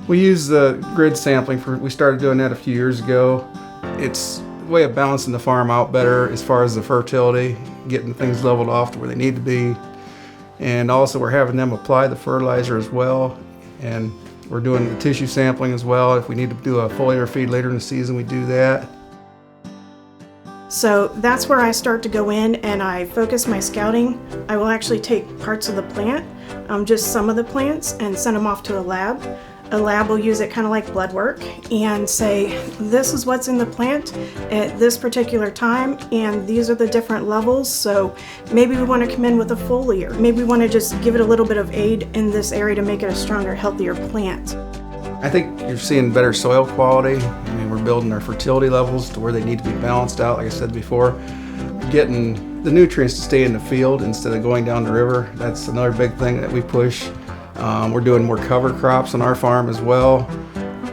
We use the grid sampling we started doing that a few years ago. It's a way of balancing the farm out better as far as the fertility, getting things leveled off to where they need to be. And also we're having them apply the fertilizer as well. And we're doing the tissue sampling as well. If we need to do a foliar feed later in the season, we do that. So that's where I start to go in and I focus my scouting. I will actually take parts of the plant, just some of the plants, and send them off to a lab. A lab will use it kind of like blood work and say, this is what's in the plant at this particular time, and these are the different levels. So maybe we want to come in with a foliar. Maybe we want to just give it a little bit of aid in this area to make it a stronger, healthier plant. I think you're seeing better soil quality. I mean, we're building our fertility levels to where they need to be balanced out, like I said before. Getting the nutrients to stay in the field instead of going down the river. That's another big thing that we push. We're doing more cover crops on our farm as well.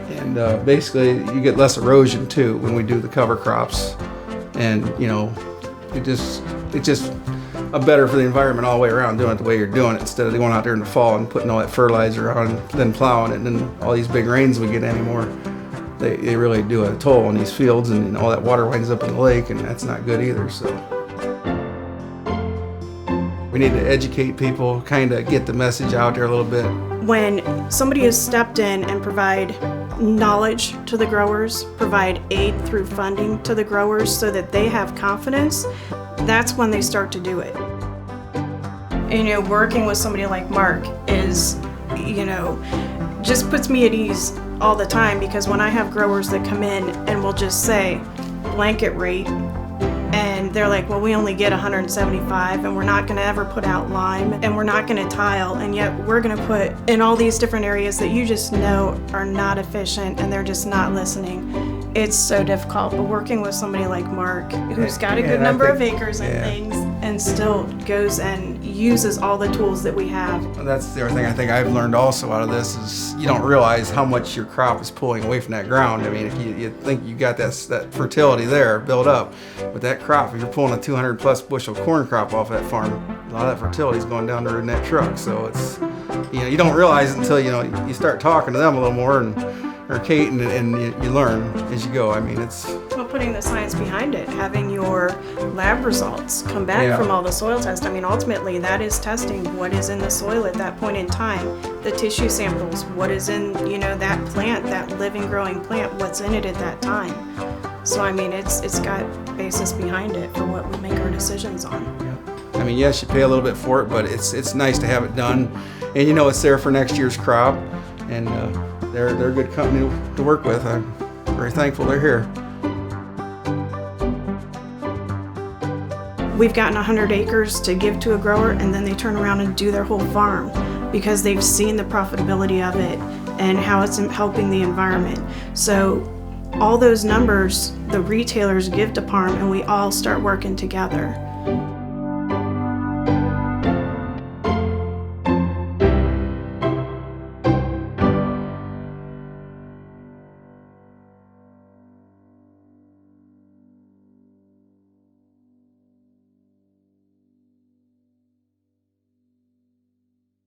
And basically you get less erosion too when we do the cover crops. And you know, it's just better for the environment all the way around doing it the way you're doing it, instead of going out there in the fall and putting all that fertilizer on, then plowing it, and then all these big rains we get anymore. They really do a toll on these fields, and all that water winds up in the lake, and that's not good either. So we need to educate people, kind of get the message out there a little bit. When somebody has stepped in and provide knowledge to the growers, provide aid through funding to the growers so that they have confidence, that's when they start to do it. And, you know, working with somebody like Mark is, you know, just puts me at ease all the time, because when I have growers that come in and will just say blanket rate, and they're like, well, we only get 175 and we're not going to ever put out lime and we're not going to tile, and yet we're going to put in all these different areas that you just know are not efficient and they're just not listening. It's so difficult. But working with somebody like Mark, who's got a good number of acres and things, and still goes and uses all the tools that we have. That's the other thing I think I've learned also out of this is you don't realize how much your crop is pulling away from that ground. I mean, if you think you got that fertility there built up, but that crop, if you're pulling a 200 plus bushel corn crop off that farm, a lot of that fertility is going down the road in that truck. So it's, you know, you don't realize it until, you know, you start talking to them a little more, or Kate, and you learn as you go. I mean, it's... Well, putting the science behind it, having your lab results come back from all the soil tests. I mean, ultimately, that is testing what is in the soil at that point in time. The tissue samples, what is in, you know, that plant, that living, growing plant, what's in it at that time. So, I mean, it's got basis behind it for what we make our decisions on. Yeah. I mean, yes, you pay a little bit for it, but it's nice to have it done. And you know it's there for next year's crop. And they're a good company to work with. I'm very thankful they're here. We've gotten 100 acres to give to a grower, and then they turn around and do their whole farm because they've seen the profitability of it and how it's helping the environment. So all those numbers the retailers give to PARM, and we all start working together.